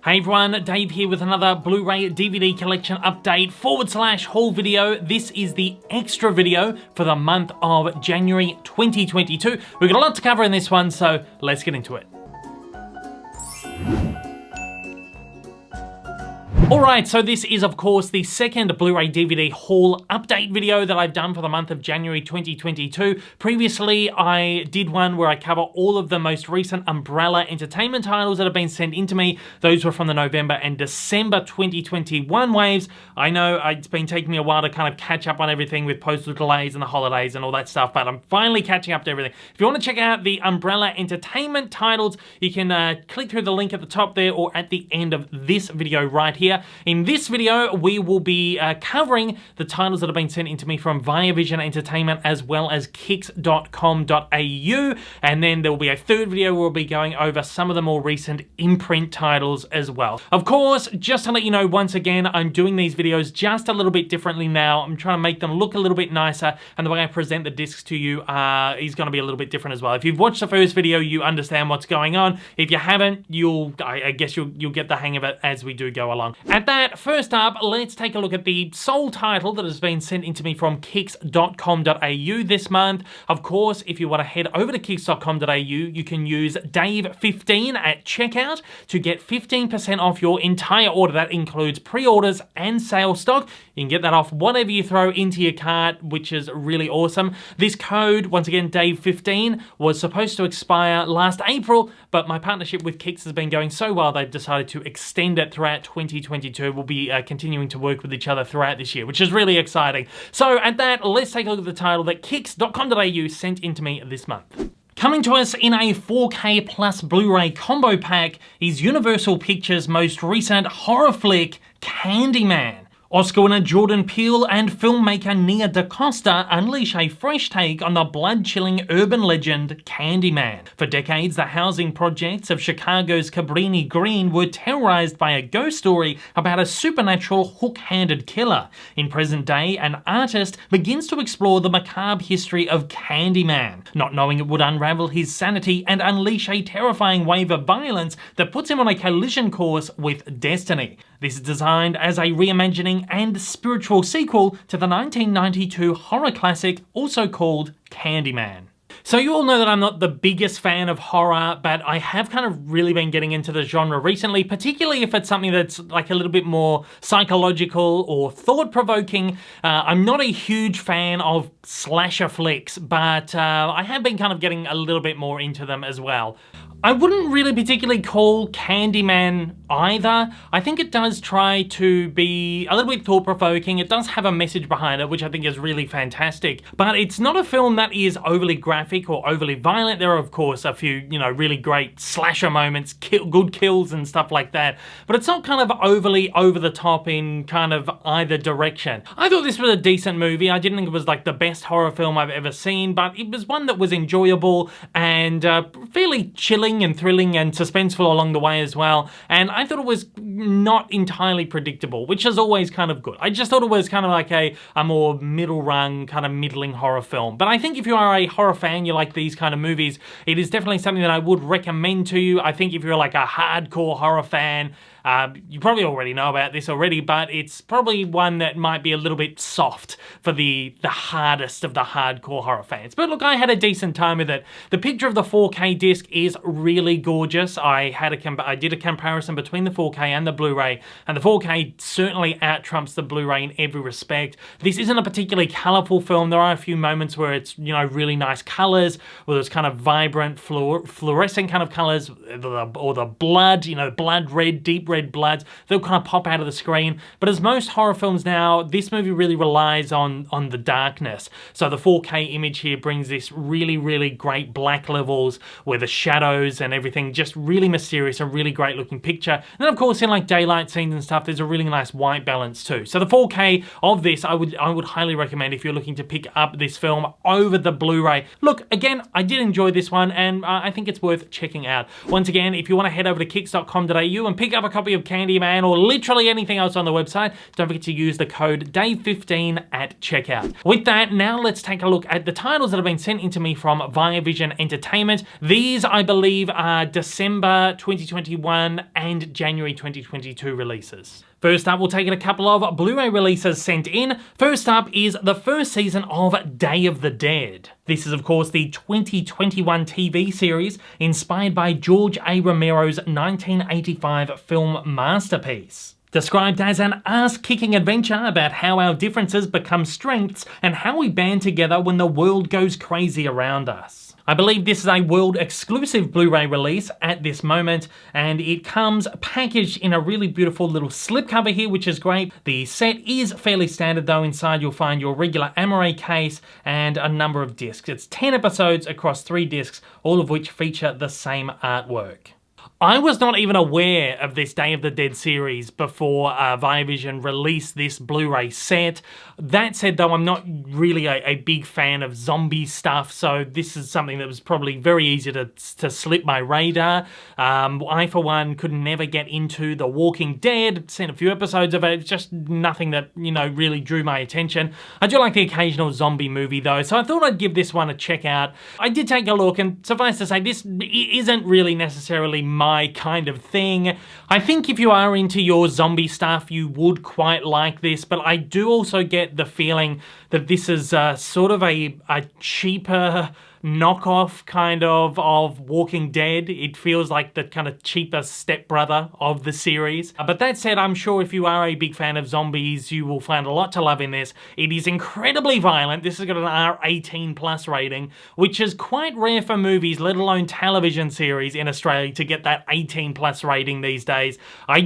Hey everyone, Dave here with another Blu-ray DVD collection update / haul video. This is the extra video for the month of January 2022. We've got a lot to cover in this one, so let's get into it. Alright, so this is of course the second Blu-ray DVD haul update video that I've done for the month of January 2022. Previously, I did one where I cover all of the most recent Umbrella Entertainment titles that have been sent into me. Those were from the November and December 2021 waves. I know it's been taking me a while to kind of catch up on everything with postal delays and the holidays and all that stuff, but I'm finally catching up to everything. If you want to check out the Umbrella Entertainment titles, you can click through the link at the top there or at the end of this video right here. In this video, we will be covering the titles that have been sent into me from Viavision Entertainment as well as kicks.com.au, and then there will be a third video where we'll be going over some of the more recent imprint titles as well. Of course, just to let you know, once again, I'm doing these videos just a little bit differently now. I'm trying to make them look a little bit nicer, and the way I present the discs to you is going to be a little bit different as well. If you've watched the first video, you understand what's going on. If you haven't, I guess you'll get the hang of it as we do go along. At that, first up, let's take a look at the sole title that has been sent into me from kicks.com.au this month. Of course, if you want to head over to kicks.com.au, you can use Dave15 at checkout to get 15% off your entire order. That includes pre-orders and sale stock. You can get that off whatever you throw into your cart, which is really awesome. This code, once again, Dave15, was supposed to expire last April, but my partnership with Kicks has been going so well, they've decided to extend it throughout 2022. We'll be continuing to work with each other throughout this year, which is really exciting. So at that, let's take a look at the title that kicks.com.au sent into me this month. Coming to us in a 4K plus Blu-ray combo pack is Universal Pictures' most recent horror flick, Candyman. Oscar winner Jordan Peele and filmmaker Nia DaCosta unleash a fresh take on the blood-chilling urban legend Candyman. For decades, the housing projects of Chicago's Cabrini Green were terrorized by a ghost story about a supernatural hook-handed killer. In present day, an artist begins to explore the macabre history of Candyman, not knowing it would unravel his sanity and unleash a terrifying wave of violence that puts him on a collision course with destiny. This is designed as a reimagining and spiritual sequel to the 1992 horror classic, also called Candyman. So you all know that I'm not the biggest fan of horror, but I have kind of really been getting into the genre recently, particularly if it's something that's like a little bit more psychological or thought-provoking. I'm not a huge fan of slasher flicks, but I have been kind of getting a little bit more into them as well. I wouldn't really particularly call Candyman either. I think it does try to be a little bit thought-provoking. It does have a message behind it, which I think is really fantastic. But it's not a film that is overly graphic or overly violent. There are, of course, a few, really great slasher moments, good kills and stuff like that. But it's not kind of overly over-the-top in kind of either direction. I thought this was a decent movie. I didn't think it was like the best horror film I've ever seen, but it was one that was enjoyable and fairly chilling and thrilling and suspenseful along the way as well. And I thought it was not entirely predictable, which is always kind of good. I just thought it was kind of like a more middle rung, kind of middling horror film. But I think if you are a horror fan, you like these kind of movies, it is definitely something that I would recommend to you. I think if you're like a hardcore horror fan, you probably already know about this already, but it's probably one that might be a little bit soft for the hardest of the hardcore horror fans. But look, I had a decent time with it. The picture of the 4K disc is really gorgeous. I did a comparison between the 4K and the Blu-ray, and the 4K certainly out-trumps the Blu-ray in every respect. This isn't a particularly colourful film. There are a few moments where it's, really nice colours, where there's kind of vibrant, fluorescent kind of colours, or the blood, blood red, deep red bloods, they'll kind of pop out of the screen. But as most horror films now, this movie really relies on the darkness. So the 4K image here brings this really, really great black levels where the shadows and everything just really mysterious, a really great looking picture. And then of course in like daylight scenes and stuff, there's a really nice white balance too. So the 4K of this, I would highly recommend if you're looking to pick up this film over the Blu-ray. Look, look, again, I did enjoy this one, and I think it's worth checking out. Once again, if you want to head over to kicks.com.au and pick up a copy of Candyman or literally anything else on the website, don't forget to use the code DAVE15 at checkout. With that, now let's take a look at the titles that have been sent into me from Viavision Entertainment. These, I believe, are December 2021 and January 2022 releases. First up, we'll take a couple of Blu-ray releases sent in. First up is the first season of Day of the Dead. This is, of course, the 2021 TV series inspired by George A. Romero's 1985 film masterpiece. Described as an ass-kicking adventure about how our differences become strengths and how we band together when the world goes crazy around us. I believe this is a world-exclusive Blu-ray release at this moment, and it comes packaged in a really beautiful little slipcover here, which is great. The set is fairly standard though. Inside you'll find your regular Amaray case and a number of discs. It's 10 episodes across 3 discs, all of which feature the same artwork. I was not even aware of this Day of the Dead series before Viavision released this Blu-ray set. That said though, I'm not really a big fan of zombie stuff, so this is something that was probably very easy to slip my radar. I, for one, could never get into The Walking Dead. Seen a few episodes of it. It's just nothing that, you know, really drew my attention. I do like the occasional zombie movie though, so I thought I'd give this one a check out. I did take a look, and suffice to say, this isn't really necessarily my kind of thing. I think if you are into your zombie stuff, you would quite like this, but I do also get the feeling that this is sort of a cheaper knockoff kind of Walking Dead. It feels like the kind of cheaper stepbrother of the series. But that said, I'm sure if you are a big fan of zombies, you will find a lot to love in this. It is incredibly violent. This has got an R18 plus rating, which is quite rare for movies, let alone television series in Australia, to get that 18 plus rating these days. I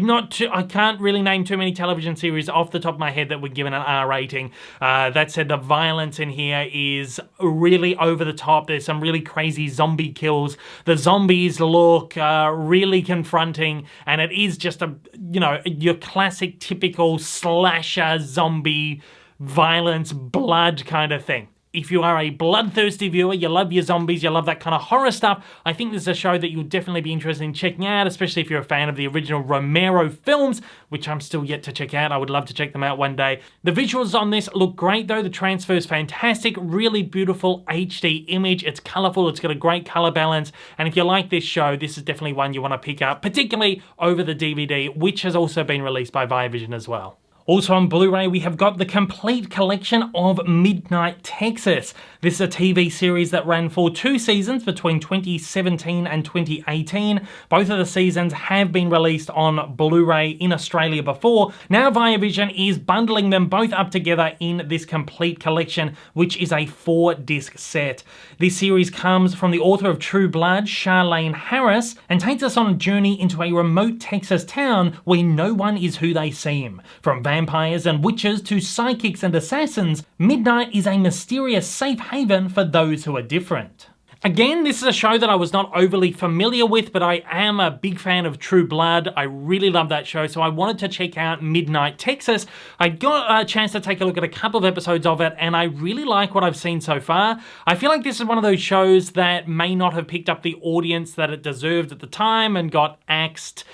can't really name too many television series off the top of my head that were given an R rating. That said, the violence in here is really over the top. There's some really crazy zombie kills. The zombies look really confronting, and it is just your classic typical slasher zombie violence blood kind of thing. If you are a bloodthirsty viewer, you love your zombies, you love that kind of horror stuff, I think this is a show that you'll definitely be interested in checking out, especially if you're a fan of the original Romero films, which I'm still yet to check out. I would love to check them out one day. The visuals on this look great though. The transfer is fantastic, really beautiful HD image. It's colorful, it's got a great color balance, and if you like this show, this is definitely one you want to pick up, particularly over the DVD, which has also been released by Viavision as well. Also on Blu-ray, we have got the complete collection of Midnight Texas. This is a TV series that ran for 2 seasons between 2017 and 2018. Both of the seasons have been released on Blu-ray in Australia before. Now Viavision is bundling them both up together in this complete collection, which is a 4-disc set. This series comes from the author of True Blood, Charlaine Harris, and takes us on a journey into a remote Texas town where no one is who they seem. From vampires and witches to psychics and assassins, Midnight is a mysterious safe haven for those who are different. Again, this is a show that I was not overly familiar with, but I am a big fan of True Blood. I really love that show, so I wanted to check out Midnight Texas. I got a chance to take a look at a couple of episodes of it, and I really like what I've seen so far. I feel like this is one of those shows that may not have picked up the audience that it deserved at the time and got axed,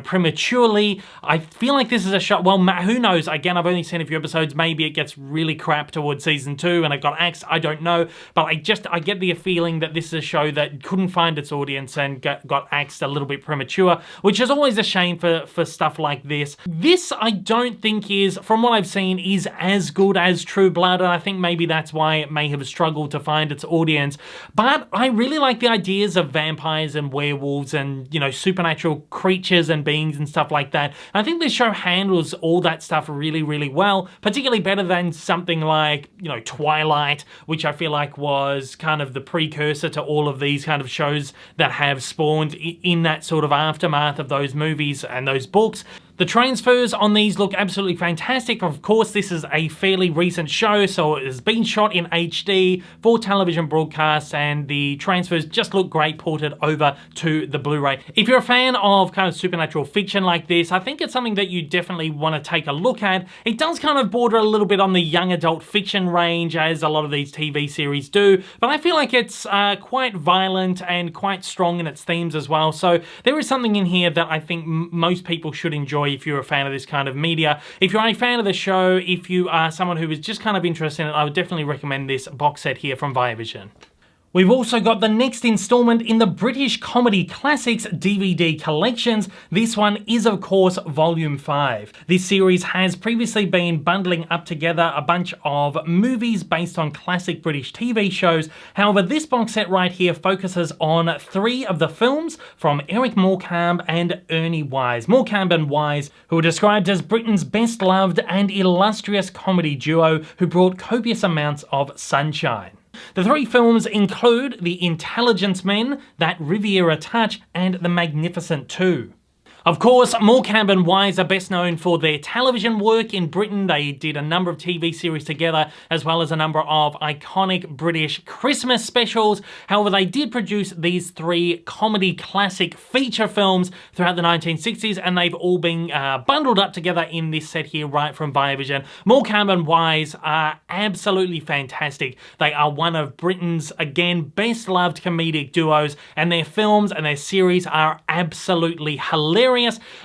prematurely. I feel like this is a show, well, who knows? Again, I've only seen a few episodes. Maybe it gets really crap towards season 2 and it got axed. I don't know, but I get the feeling that this is a show that couldn't find its audience and got axed a little bit premature, which is always a shame for stuff like this. This, I don't think is, from what I've seen, is as good as True Blood, and I think maybe that's why it may have struggled to find its audience. But I really like the ideas of vampires and werewolves and, supernatural creatures and beings and stuff like that. And I think this show handles all that stuff really, really well, particularly better than something like, Twilight, which I feel like was kind of the precursor to all of these kind of shows that have spawned in that sort of aftermath of those movies and those books. The transfers on these look absolutely fantastic. Of course, this is a fairly recent show, so it has been shot in HD for television broadcasts, and the transfers just look great ported over to the Blu-ray. If you're a fan of kind of supernatural fiction like this, I think it's something that you definitely want to take a look at. It does kind of border a little bit on the young adult fiction range, as a lot of these TV series do, but I feel like it's quite violent and quite strong in its themes as well. So there is something in here that I think most people should enjoy if you're a fan of this kind of media. If you're a fan of the show, if you are someone who is just kind of interested in it, I would definitely recommend this box set here from Viavision. We've also got the next installment in the British Comedy Classics DVD collections. This one is, of course, Volume 5. This series has previously been bundling up together a bunch of movies based on classic British TV shows. However, this box set right here focuses on 3 of the films from Eric Morecambe and Ernie Wise. Morecambe and Wise, who are described as Britain's best loved and illustrious comedy duo who brought copious amounts of sunshine. The 3 films include The Intelligence Men, That Riviera Touch, and The Magnificent Two. Of course, Morecambe and Wise are best known for their television work in Britain. They did a number of TV series together, as well as a number of iconic British Christmas specials. However, they did produce these 3 comedy classic feature films throughout the 1960s, and they've all been bundled up together in this set here right from Viavision. Morecambe and Wise are absolutely fantastic. They are one of Britain's, again, best loved comedic duos, and their films and their series are absolutely hilarious.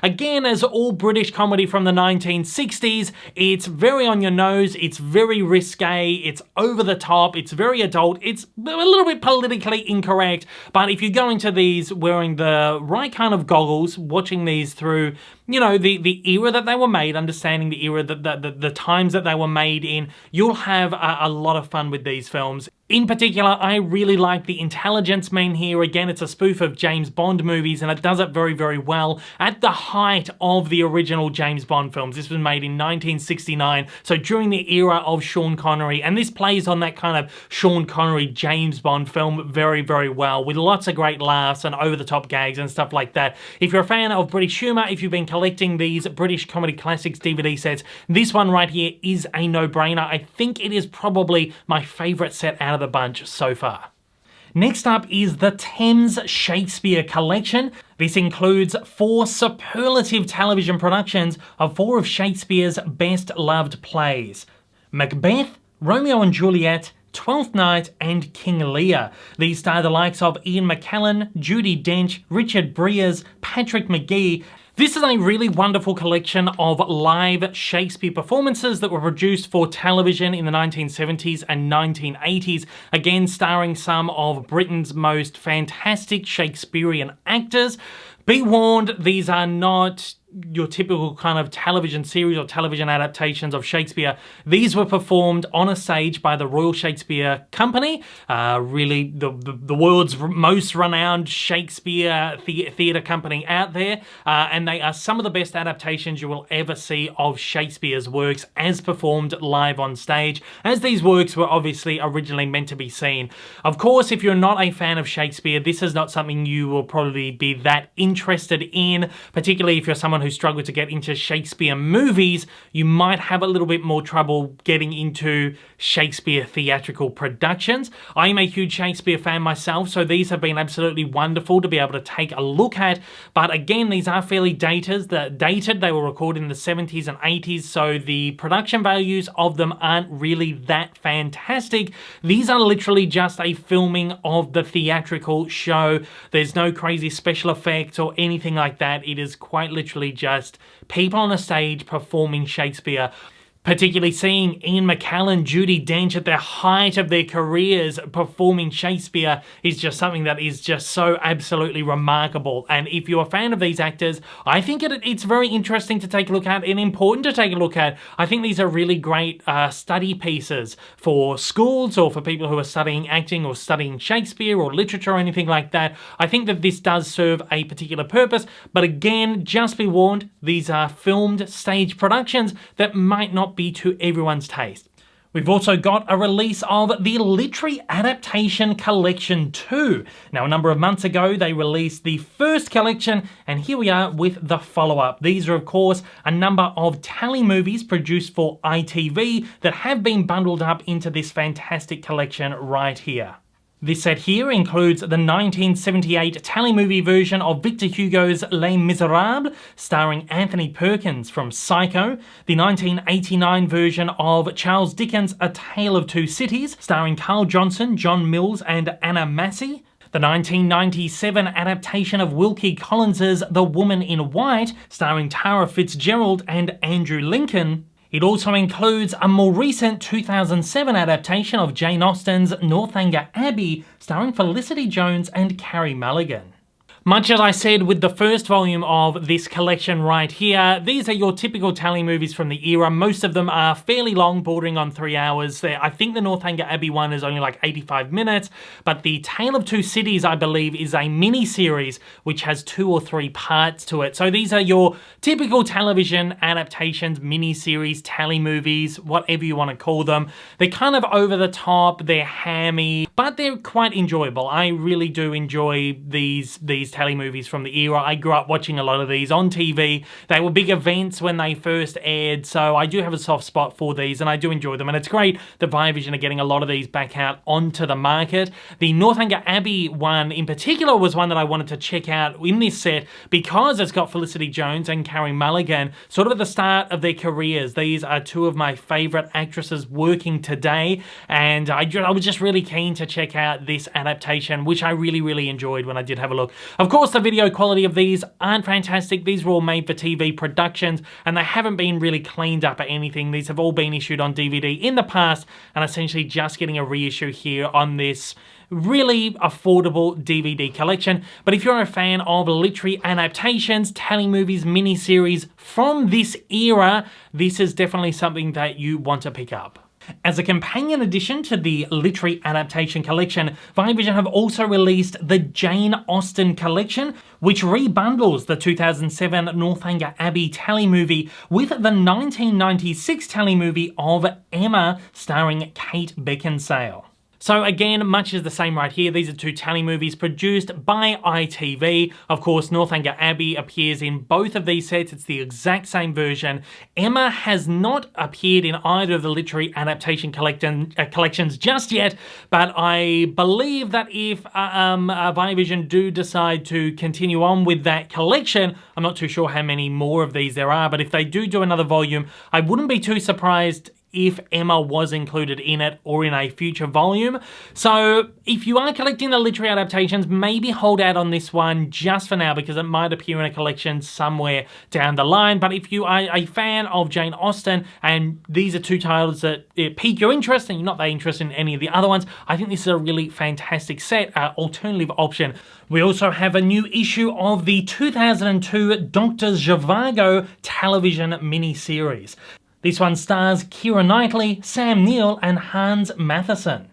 Again, as all British comedy from the 1960s, it's very on your nose, it's very risque, it's over the top, it's very adult, it's a little bit politically incorrect, but if you go into these wearing the right kind of goggles, watching these through, you know, the era that they were made, understanding the era, the times that they were made in, you'll have a lot of fun with these films. In particular, I really like The Intelligence Men here. Again, it's a spoof of James Bond movies, and it does it very, very well. At the height of the original James Bond films, this was made in 1969, so during the era of Sean Connery, and this plays on that kind of Sean Connery James Bond film very, very well, with lots of great laughs and over-the-top gags and stuff like that. If you're a fan of British humour, if you've been collecting these British Comedy Classics DVD sets, this one right here is a no-brainer. I think it is probably my favourite set out of the bunch so far. Next up is the Thames Shakespeare Collection. This includes 4 superlative television productions of 4 of Shakespeare's best loved plays: Macbeth, Romeo and Juliet, Twelfth Night, and King Lear. These star the likes of Ian McKellen, Judi Dench, Richard Briers, Patrick Magee. This is a really wonderful collection of live Shakespeare performances that were produced for television in the 1970s and 1980s, again starring some of Britain's most fantastic Shakespearean actors. Be warned, these are not your typical kind of television series or television adaptations of Shakespeare. These were performed on a stage by the Royal Shakespeare Company, really the world's most renowned Shakespeare theatre company out there, and they are some of the best adaptations you will ever see of Shakespeare's works as performed live on stage, as these works were obviously originally meant to be seen. Of course, if you're not a fan of Shakespeare, this is not something you will probably be that interested in, particularly if you're someone who struggled to get into Shakespeare movies. You might have a little bit more trouble getting into Shakespeare theatrical productions. I am a huge Shakespeare fan myself, so these have been absolutely wonderful to be able to take a look at. But again, these are fairly dated. They were recorded in the 70s and 80s, so the production values of them aren't really that fantastic. These are literally just a filming of the theatrical show. There's no crazy special effects or anything like that. It is quite literally just people on a stage performing Shakespeare. Particularly seeing Ian McKellen, Judi Dench at the height of their careers performing Shakespeare is just something that is just so absolutely remarkable. And if you're a fan of these actors, I think it's very interesting to take a look at and important to take a look at. I think these are really great study pieces for schools or for people who are studying acting or studying Shakespeare or literature or anything like that. I think that this does serve a particular purpose, but again, just be warned, these are filmed stage productions that might not be to everyone's taste. We've also got a release of the Literary Adaptation Collection 2. Now, a number of months ago, they released the first collection, and here we are with the follow-up. These are, of course, a number of tally movies produced for ITV that have been bundled up into this fantastic collection right here. This set here includes the 1978 tally movie version of Victor Hugo's Les Miserables, starring Anthony Perkins from Psycho, the 1989 version of Charles Dickens' A Tale of Two Cities, starring Carl Johnson, John Mills and Anna Massey, the 1997 adaptation of Wilkie Collins's The Woman in White, starring Tara Fitzgerald and Andrew Lincoln. It also includes a more recent 2007 adaptation of Jane Austen's Northanger Abbey, starring Felicity Jones and Carey Mulligan. Much as I said with the first volume of this collection right here, these are your typical tally movies from the era. Most of them are fairly long, bordering on 3 hours. I think the Northanger Abbey one is only like 85 minutes, but the Tale of Two Cities, I believe, is a mini-series which has 2 or 3 parts to it. So these are your typical television adaptations, mini-series, tally movies, whatever you want to call them. They're kind of over the top, they're hammy, but they're quite enjoyable. I really do enjoy these tally movies from the era. I grew up watching a lot of these on TV. They were big events when they first aired, so I do have a soft spot for these and I do enjoy them, and it's great that Viavision are getting a lot of these back out onto the market. The Northanger Abbey one in particular was one that I wanted to check out in this set because it's got Felicity Jones and Carey Mulligan sort of at the start of their careers. These are two of my favourite actresses working today, and I was just really keen to check out this adaptation, which I really enjoyed when I did have a look. Of course, the video quality of these aren't fantastic. These were all made for TV productions, and they haven't been really cleaned up or anything. These have all been issued on DVD in the past, and essentially just getting a reissue here on this really affordable DVD collection. But if you're a fan of literary adaptations, tally movies, miniseries from this era, this is definitely something that you want to pick up. As a companion addition to the Literary Adaptation Collection, Viavision have also released the Jane Austen Collection, which rebundles the 2007 Northanger Abbey tally movie with the 1996 tally movie of Emma, starring Kate Beckinsale. So again, much is the same right here. These are two tally movies produced by ITV. Of course, Northanger Abbey appears in both of these sets. It's the exact same version. Emma has not appeared in either of the Literary Adaptation collections just yet, but I believe that if Viavision do decide to continue on with that collection, I'm not too sure how many more of these there are, but if they do another volume, I wouldn't be too surprised if Emma was included in it or in a future volume. So if you are collecting the literary adaptations, maybe hold out on this one just for now because it might appear in a collection somewhere down the line. But if you are a fan of Jane Austen and these are two titles that pique your interest and you're not that interested in any of the other ones, I think this is a really fantastic set, alternative option. We also have a new issue of the 2002 Dr. Zhivago television miniseries. This one stars Keira Knightley, Sam Neill and Hans Matheson.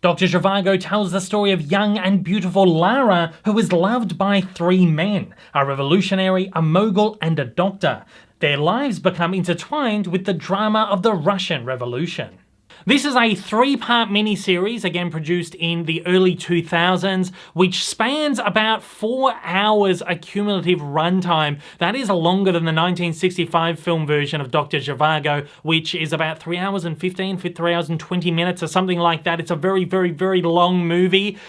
Dr. Zhivago tells the story of young and beautiful Lara, who is loved by 3 men, a revolutionary, a mogul and a doctor. Their lives become intertwined with the drama of the Russian Revolution. This is a 3-part miniseries, again produced in the early 2000s, which spans about 4 hours a cumulative runtime. That is longer than the 1965 film version of Dr. Zhivago, which is about 3 hours and 3 hours and 20 minutes or something like that. It's a very long movie.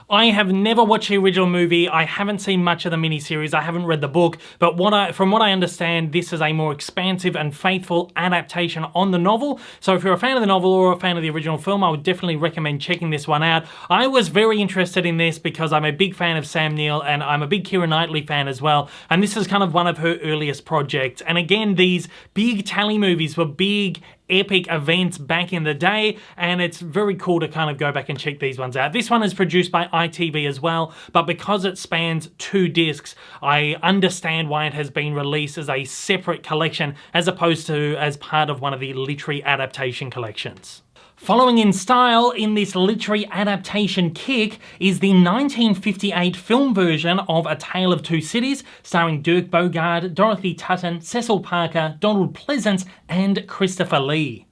I have never watched the original movie. I haven't seen much of the miniseries. I haven't read the book, but from what I understand, this is a more expansive and faithful adaptation on the novel. So if you're a fan of the novel or a fan of the original film, I would definitely recommend checking this one out. I was very interested in this because I'm a big fan of Sam Neill and I'm a big Keira Knightley fan as well. And this is kind of one of her earliest projects. And again, these big tally movies were big epic events back in the day, and it's very cool to kind of go back and check these ones out. This one is produced by ITV as well, but because it spans 2 discs, I understand why it has been released as a separate collection as opposed to as part of one of the literary adaptation collections. Following in style in this literary adaptation kick is the 1958 film version of A Tale of Two Cities, starring Dirk Bogarde, Dorothy Tutton, Cecil Parker, Donald Pleasance and Christopher Lee.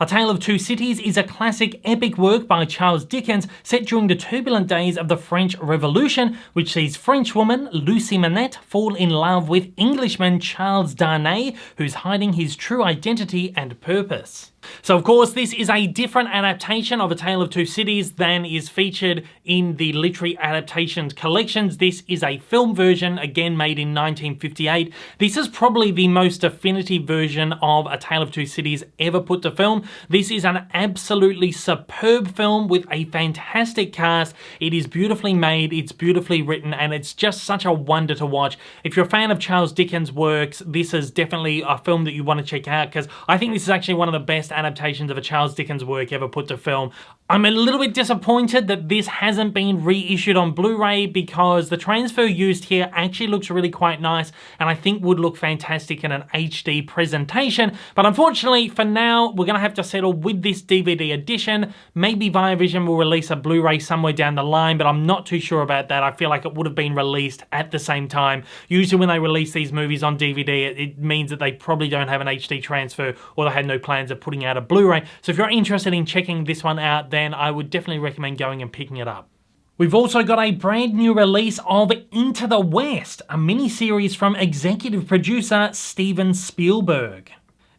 A Tale of Two Cities is a classic epic work by Charles Dickens set during the turbulent days of the French Revolution, which sees Frenchwoman Lucie Manette fall in love with Englishman Charles Darnay, who's hiding his true identity and purpose. So of course this is a different adaptation of A Tale of Two Cities than is featured in the literary adaptations collections. This is a film version, again made in 1958. This is probably the most definitive version of A Tale of Two Cities ever put to film. This is an absolutely superb film with a fantastic cast. It is beautifully made, it's beautifully written, and it's just such a wonder to watch. If you're a fan of Charles Dickens' works, this is definitely a film that you want to check out, because I think this is actually one of the best adaptations of a Charles Dickens work ever put to film. I'm a little bit disappointed that this hasn't been reissued on Blu-ray, because the transfer used here actually looks really quite nice and I think would look fantastic in an HD presentation. But unfortunately for now, we're going to have to settle with this DVD edition. Maybe Viavision will release a Blu-ray somewhere down the line, but I'm not too sure about that. I feel like it would have been released at the same time. Usually when they release these movies on DVD, it means that they probably don't have an HD transfer, or they had no plans of putting out a Blu-ray. So if you're interested in checking this one out, then I would definitely recommend going and picking it up. We've also got a brand new release of Into the West, a miniseries from executive producer Steven Spielberg.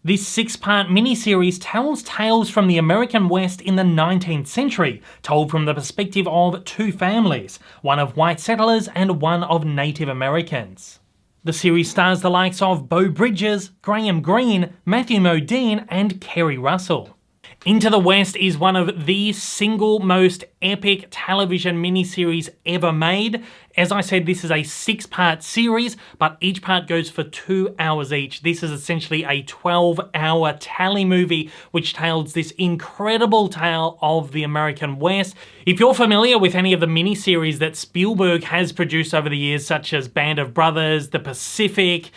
This 6-part miniseries tells tales from the American West in the 19th century, told from the perspective of two families, one of white settlers and one of Native Americans. The series stars the likes of Beau Bridges, Graham Greene, Matthew Modine, and Kerry Russell. Into the West is one of the single most epic television miniseries ever made. As I said, this is a 6-part series, but each part goes for 2 hours each. This is essentially a 12-hour tally movie, which tells this incredible tale of the American West. If you're familiar with any of the miniseries that Spielberg has produced over the years, such as Band of Brothers, The Pacific,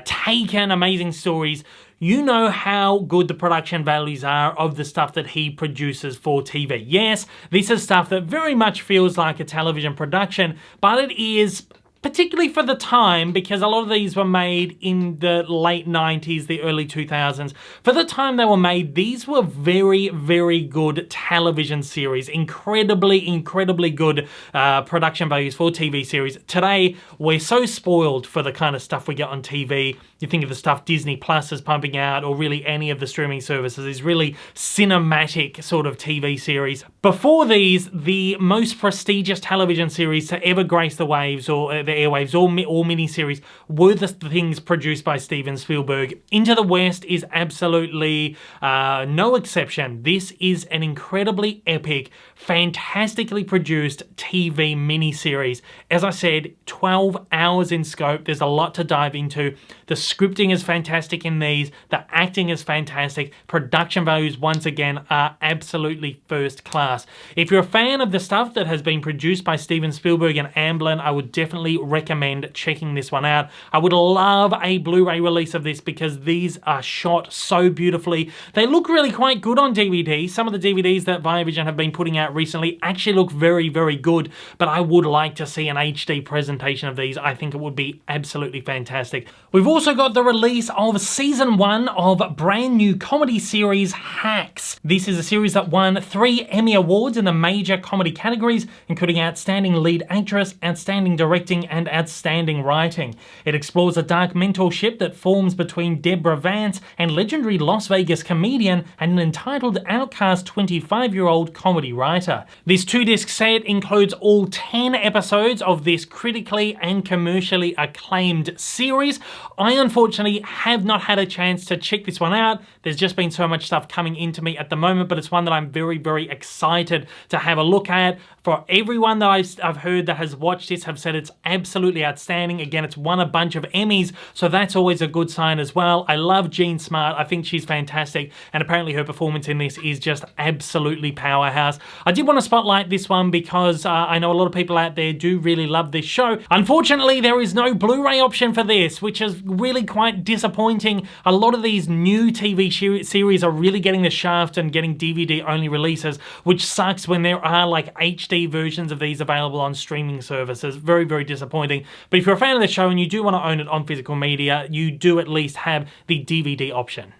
Taken, amazing stories, you know how good the production values are of the stuff that he produces for TV. Yes, this is stuff that very much feels like a television production, but it is, particularly for the time, because a lot of these were made in the late 90s, the early 2000s. For the time they were made, these were very, very good television series. Incredibly good production values for TV series. Today, we're so spoiled for the kind of stuff we get on TV. You think of the stuff Disney Plus is pumping out, or really any of the streaming services, is really cinematic sort of TV series. Before these, the most prestigious television series to ever grace the waves, or the airwaves, or miniseries, were the things produced by Steven Spielberg. Into the West is absolutely no exception. This is an incredibly epic, fantastically produced TV miniseries. As I said, 12 hours in scope. There's a lot to dive into. The scripting is fantastic in these. The acting is fantastic. Production values, once again, are absolutely first class. If you're a fan of the stuff that has been produced by Steven Spielberg and Amblin, I would definitely recommend checking this one out. I would love a Blu-ray release of this, because these are shot so beautifully. They look really quite good on DVD. Some of the DVDs that Viavision have been putting out recently actually look very, very good, but I would like to see an HD presentation of these. I think it would be absolutely fantastic. We've also got the release of season 1 of brand new comedy series Hacks. This is a series that won 3 Emmy Awards in the major comedy categories, including Outstanding Lead Actress, Outstanding Directing, and Outstanding Writing. It explores a dark mentorship that forms between Deborah Vance and legendary Las Vegas comedian and an entitled outcast 25-year-old comedy writer. This 2-disc set includes all 10 episodes of this critically and commercially acclaimed series. I unfortunately have not had a chance to check this one out. There's just been so much stuff coming into me at the moment, but it's one that I'm very, very excited to have a look at. For everyone that I've heard that has watched this have said it's absolutely outstanding. Again, it's won a bunch of Emmys, so that's always a good sign as well. I love Jean Smart. I think she's fantastic, and apparently her performance in this is just absolutely powerhouse. I did want to spotlight this one because I know a lot of people out there do really love this show. Unfortunately, there is no Blu-ray option for this, which is really quite disappointing. A lot of these new TV series are really getting the shaft and getting DVD-only releases, which sucks when there are like HD versions of these available on streaming services. Very, very disappointing. But if you're a fan of the show and you do want to own it on physical media, you do at least have the DVD option.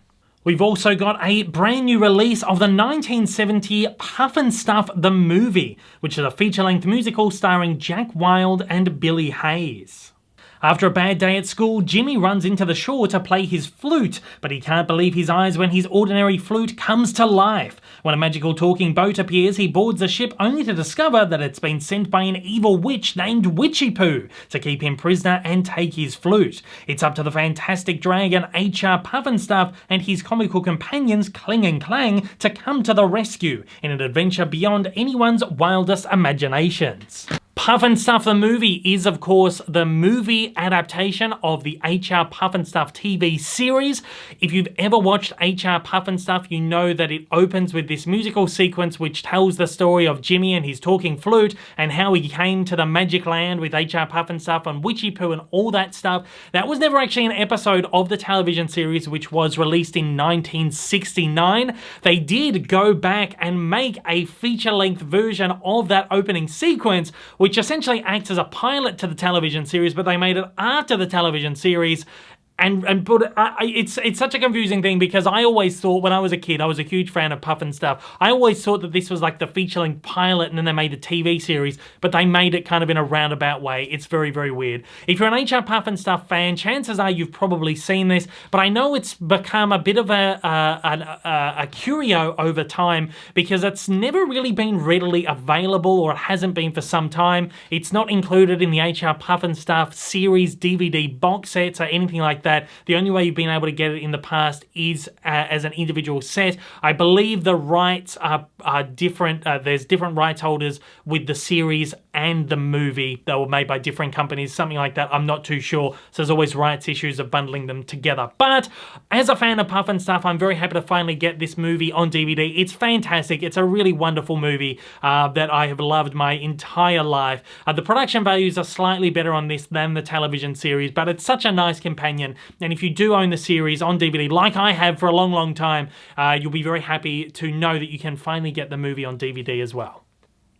We've also got a brand new release of the 1970 Puffin Stuff the Movie, which is a feature-length musical starring Jack Wilde and Billy Hayes. After a bad day at school, Jimmy runs into the shore to play his flute, but he can't believe his eyes when his ordinary flute comes to life. When a magical talking boat appears, he boards the ship only to discover that it's been sent by an evil witch named Witchy-Poo to keep him prisoner and take his flute. It's up to the fantastic dragon HYPERFUN and his comical companions Cling and Clang to come to the rescue in an adventure beyond anyone's wildest imaginations. Puffin Stuff the Movie is, of course, the movie adaptation of the HYPERFUN TV series. If you've ever watched HYPERFUN, you know that it opens with this musical sequence which tells the story of Jimmy and his talking flute and how he came to the magic land with HYPERFUN and Witchy-Poo and all that stuff. That was never actually an episode of the television series, which was released in 1969. They did go back and make a feature-length version of that opening sequence, which essentially acts as a pilot to the television series, but they made it after the television series. And put it's such a confusing thing because I always thought when I was a kid, I was a huge fan of Puffin Stuff. I always thought that this was like the feature-length pilot and then they made the TV series, but they made it kind of in a roundabout way. It's very, very weird. If you're an HYPERFUN fan, chances are you've probably seen this, but I know it's become a bit of a curio over time because it's never really been readily available, or it hasn't been for some time. It's not included in the HYPERFUN series DVD box sets or anything like that. The only way you've been able to get it in the past is as an individual set. I believe the rights are different. There's different rights holders with the series and the movie that were made by different companies, something like that. I'm not too sure. So there's always rights issues of bundling them together. But as a fan of Puffin Stuff, I'm very happy to finally get this movie on DVD. It's fantastic. It's a really wonderful movie that I have loved my entire life. The production values are slightly better on this than the television series, but it's such a nice companion. And if you do own the series on DVD, like I have for a long, long time, you'll be very happy to know that you can finally get the movie on DVD as well.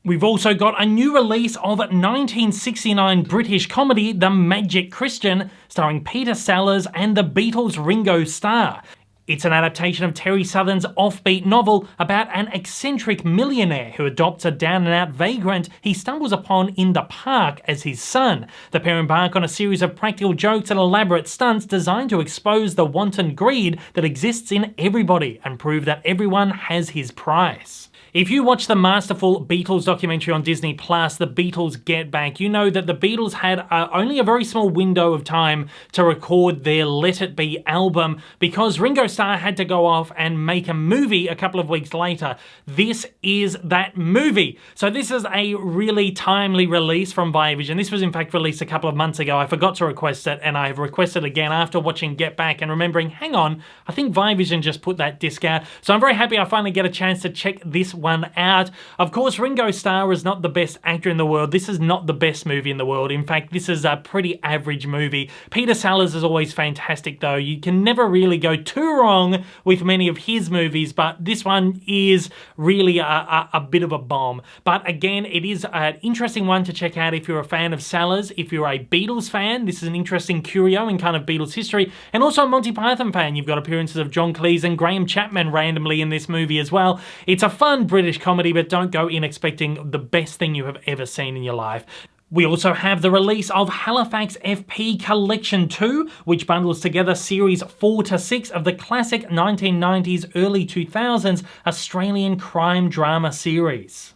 We've also got a new release of 1969 British comedy, The Magic Christian, starring Peter Sellers and the Beatles' Ringo Starr. It's an adaptation of Terry Southern's offbeat novel about an eccentric millionaire who adopts a down-and-out vagrant he stumbles upon in the park as his son. The pair embark on a series of practical jokes and elaborate stunts designed to expose the wanton greed that exists in everybody and prove that everyone has his price. If you watch the masterful Beatles documentary on Disney+, The Beatles Get Back, you know that the Beatles had only a very small window of time to record their Let It Be album because Ringo Starr had to go off and make a movie a couple of weeks later. This is that movie. So this is a really timely release from Viavision. This was in fact released a couple of months ago. I forgot to request it and I have requested again after watching Get Back and remembering, hang on, I think Viavision just put that disc out. So I'm very happy I finally get a chance to check this one out. Of course, Ringo Starr is not the best actor in the world. This is not the best movie in the world. In fact, this is a pretty average movie. Peter Sellers is always fantastic though. You can never really go too wrong with many of his movies, but this one is really a bit of a bomb. But again, it is an interesting one to check out if you're a fan of Sellers. If you're a Beatles fan, this is an interesting curio in kind of Beatles history. And also a Monty Python fan. You've got appearances of John Cleese and Graham Chapman randomly in this movie as well. It's a fun British comedy, but don't go in expecting the best thing you have ever seen in your life. We also have the release of Halifax FP Collection 2, which bundles together series 4 to 6 of the classic 1990s, early 2000s Australian crime drama series.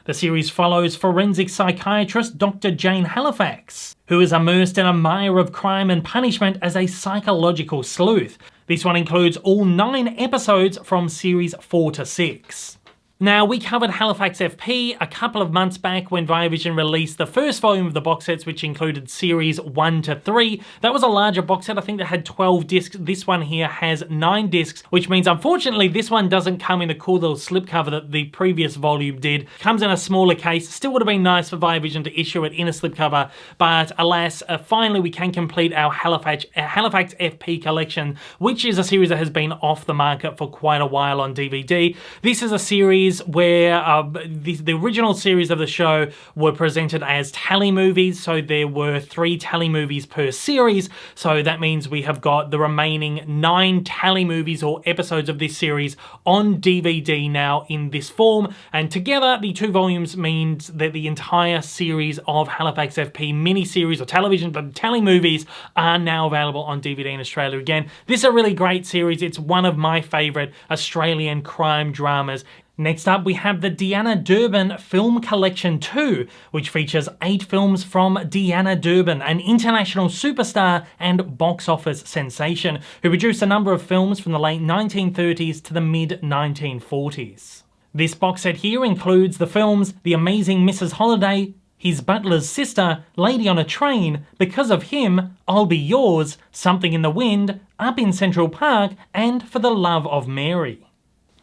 The series follows forensic psychiatrist Dr. Jane Halifax, who is immersed in a mire of crime and punishment as a psychological sleuth. This one includes all 9 episodes from series 4 to 6. Now, we covered Halifax FP a couple of months back when Viavision released the first volume of the box sets, which included series 1 to 3. That was a larger box set. I think that had 12 discs. This one here has 9 discs, which means, unfortunately, this one doesn't come in the cool little slipcover that the previous volume did. It comes in a smaller case. Still would have been nice for Viavision to issue it in a slipcover, but alas, finally we can complete our Halifax FP collection, which is a series that has been off the market for quite a while on DVD. This is a series series where the original series of the show were presented as tally movies, so there were 3 tally movies per series, so that means we have got the remaining 9 tally movies or episodes of this series on DVD now in this form, and together the 2 volumes means that the entire series of Halifax FP miniseries or television but tally movies are now available on DVD in Australia again. This is a really great series. It's one of my favourite Australian crime dramas. Next up, we have the Deanna Durbin Film Collection 2, which features 8 films from Deanna Durbin, an international superstar and box office sensation, who produced a number of films from the late 1930s to the mid-1940s. This box set here includes the films The Amazing Mrs. Holiday, His Butler's Sister, Lady on a Train, Because of Him, I'll Be Yours, Something in the Wind, Up in Central Park, and For the Love of Mary.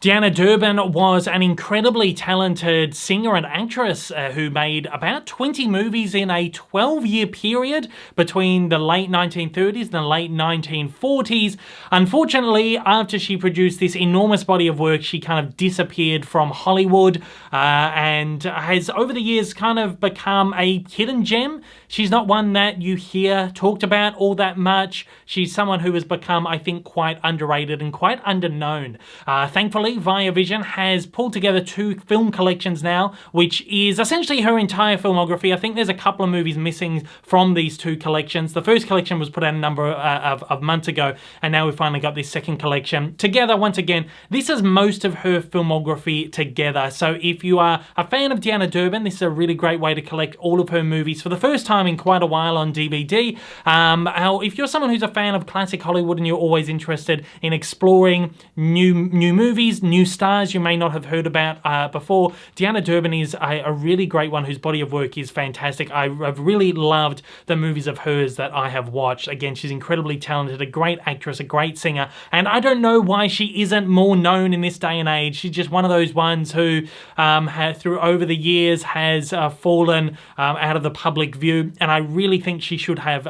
Deanna Durbin was an incredibly talented singer and actress who made about 20 movies in a 12-year period between the late 1930s and the late 1940s. Unfortunately, after she produced this enormous body of work, she kind of disappeared from Hollywood and has over the years kind of become a hidden gem. She's not one that you hear talked about all that much. She's someone who has become, I think, quite underrated and quite underknown. Thankfully, Via Vision has pulled together 2 film collections now, which is essentially her entire filmography. I think there's a couple of movies missing from these 2 collections. The first collection was put out a number of months ago, and now we've finally got this second collection. Together, once again, this is most of her filmography together. So if you are a fan of Deanna Durbin, this is a really great way to collect all of her movies for the first time in quite a while on DVD. If you're someone who's a fan of classic Hollywood and you're always interested in exploring new movies, new stars you may not have heard about before, Deanna Durbin is a really great one whose body of work is fantastic. I've really loved the movies of hers that I have watched. Again, she's incredibly talented, a great actress, a great singer, and I don't know why she isn't more known in this day and age. She's just one of those ones who over the years has fallen out of the public view, and I really think she should have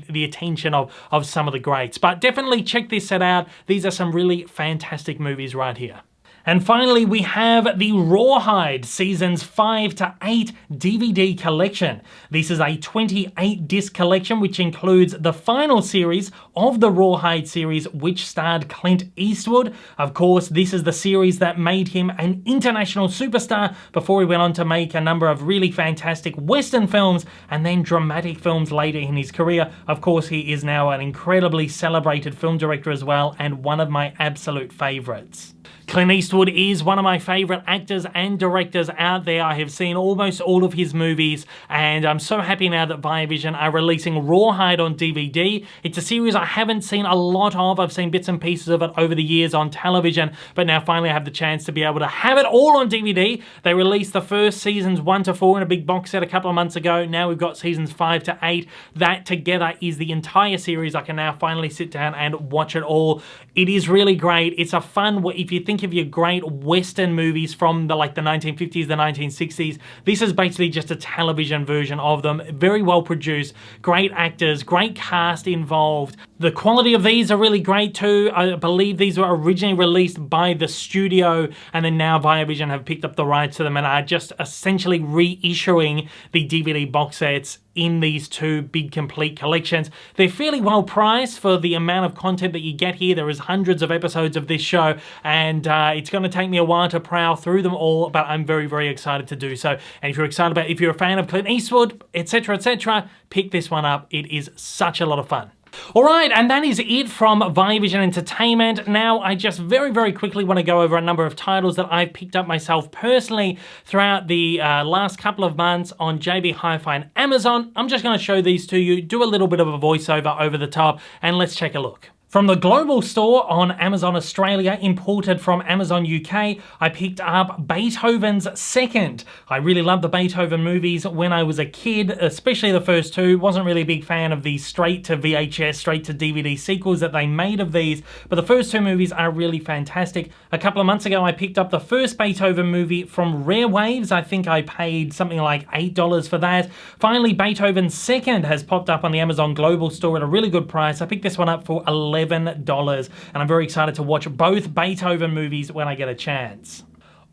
the attention of some of the greats. But definitely check this set out. These are some really fantastic movies right here. And finally, we have the Rawhide Seasons 5 to 8 DVD collection. This is a 28-disc collection which includes the final series of the Rawhide series, which starred Clint Eastwood. Of course, this is the series that made him an international superstar before he went on to make a number of really fantastic Western films and then dramatic films later in his career. Of course, he is now an incredibly celebrated film director as well, and one of my absolute favorites. Clint Eastwood is one of my favourite actors and directors out there. I have seen almost all of his movies, and I'm so happy now that Via Vision are releasing Rawhide on DVD. It's a series I haven't seen a lot of. I've seen bits and pieces of it over the years on television, but now finally I have the chance to be able to have it all on DVD. They released the first seasons 1 to 4 in a big box set a couple of months ago. Now we've got seasons 5 to 8. That together is the entire series. I can now finally sit down and watch it all. It is really great. It's a fun, if you think of your great Western movies from the 1950s, the 1960s, this is basically just a television version of them. Very well produced, great actors, great cast involved. The quality of these are really great too. I believe these were originally released by the studio, and then now Via Vision have picked up the rights to them and are just essentially reissuing the DVD box sets in these 2 big complete collections. They're fairly well priced for the amount of content that you get here. There is hundreds of episodes of this show, and it's going to take me a while to prowl through them all, but I'm very, very excited to do so. And if you're a fan of Clint Eastwood, etc., pick this one up. It is such a lot of fun. Alright, and that is it from Via Vision Entertainment. Now, I just very, very quickly want to go over a number of titles that I've picked up myself personally throughout the last couple of months on JB Hi-Fi and Amazon. I'm just going to show these to you, do a little bit of a voiceover over the top, and let's take a look. From the global store on Amazon Australia, imported from Amazon UK, I picked up Beethoven's Second. I really loved the Beethoven movies when I was a kid, especially the first 2. Wasn't really a big fan of the straight to VHS, straight to DVD sequels that they made of these, but the first 2 movies are really fantastic. A couple of months ago, I picked up the first Beethoven movie from Rare Waves. I think I paid something like $8 for that. Finally, Beethoven's Second has popped up on the Amazon global store at a really good price. I picked this one up for $11, and I'm very excited to watch both Beethoven movies when I get a chance.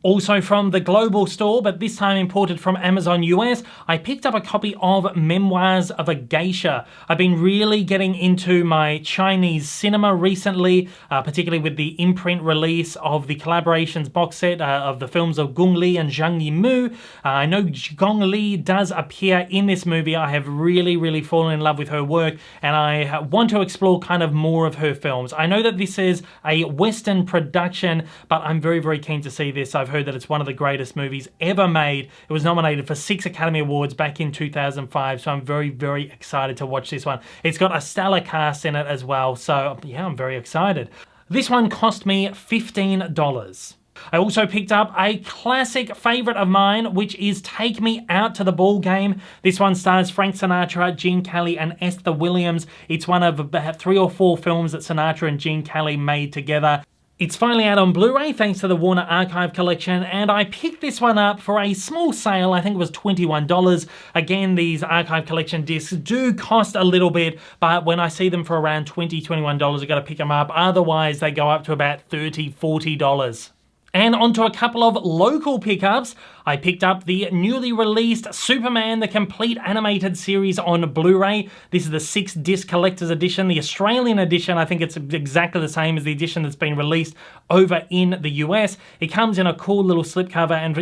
Also from the global store, but this time imported from Amazon US, I picked up a copy of Memoirs of a Geisha. I've been really getting into my Chinese cinema recently, particularly with the imprint release of the collaborations box set of the films of Gong Li and Zhang Yimou. I know Gong Li does appear in this movie. I have really fallen in love with her work, and I want to explore kind of more of her films. I know that this is a Western production, but I'm very keen to see this. I've heard that it's one of the greatest movies ever made. It was nominated for 6 Academy Awards back in 2005, so I'm very excited to watch this one. It's got a stellar cast in it as well, so yeah, I'm very excited. This one cost me $15. I also picked up a classic favorite of mine, which is Take Me Out to the Ball Game. This one stars Frank Sinatra, Gene Kelly, and Esther Williams. It's one of about 3 or 4 films that Sinatra and Gene Kelly made together. It's finally out on Blu-ray thanks to the Warner Archive collection, and I picked this one up for a small sale. I think it was $21. Again, these Archive collection discs do cost a little bit, but when I see them for around $20, $21, I've got to pick them up. Otherwise, they go up to about $30, $40. And onto a couple of local pickups. I picked up the newly released Superman, the complete animated series on Blu-ray. This is the 6-disc collector's edition. The Australian edition, I think it's exactly the same as the edition that's been released over in the US. It comes in a cool little slipcover and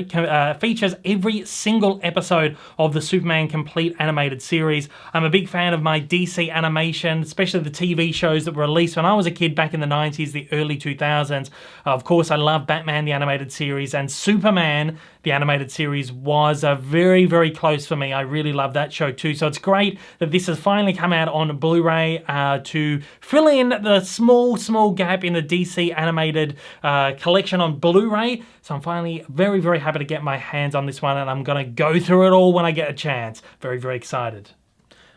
features every single episode of the Superman complete animated series. I'm a big fan of my DC animation, especially the TV shows that were released when I was a kid back in the 90s, the early 2000s. Of course, I love Batman, the animated series, and Superman, the animated series, was very close for me. I really love that show too. So it's great that this has finally come out on Blu-ray to fill in the small gap in the DC animated collection on Blu-ray. So I'm finally very happy to get my hands on this one, and I'm gonna go through it all when I get a chance. Very excited.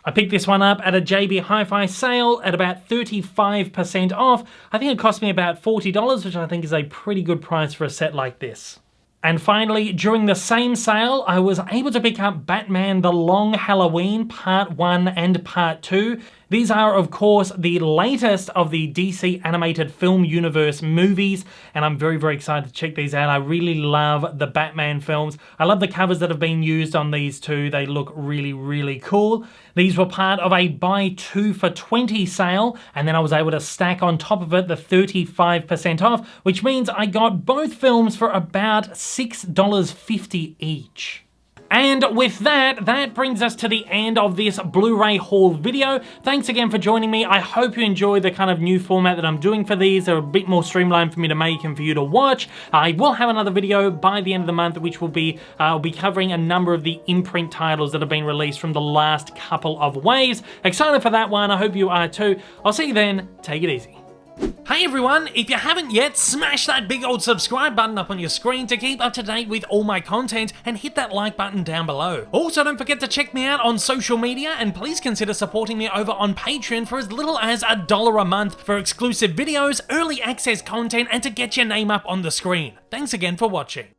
I picked this one up at a JB Hi-Fi sale at about 35% off. I think it cost me about $40, which I think is a pretty good price for a set like this. And finally, during the same sale, I was able to pick up Batman The Long Halloween Part 1 and Part 2. These are, of course, the latest of the DC animated film universe movies, and I'm very excited to check these out. I really love the Batman films. I love the covers that have been used on these too. They look really cool. These were part of a buy 2 for $20 sale, and then I was able to stack on top of it the 35% off, which means I got both films for about $6.50 each. And with that brings us to the end of this Blu-ray haul video. Thanks again for joining me. I hope you enjoy the kind of new format that I'm doing for these. They're a bit more streamlined for me to make and for you to watch. I will have another video by the end of the month, which will be I'll be covering a number of the imprint titles that have been released from the last couple of waves. Excited for that one. I hope you are too. I'll see you then. Take it easy. Hey everyone, if you haven't yet, smash that big old subscribe button up on your screen to keep up to date with all my content, and hit that like button down below. Also, don't forget to check me out on social media, and please consider supporting me over on Patreon for as little as $1 a month for exclusive videos, early access content, and to get your name up on the screen. Thanks again for watching.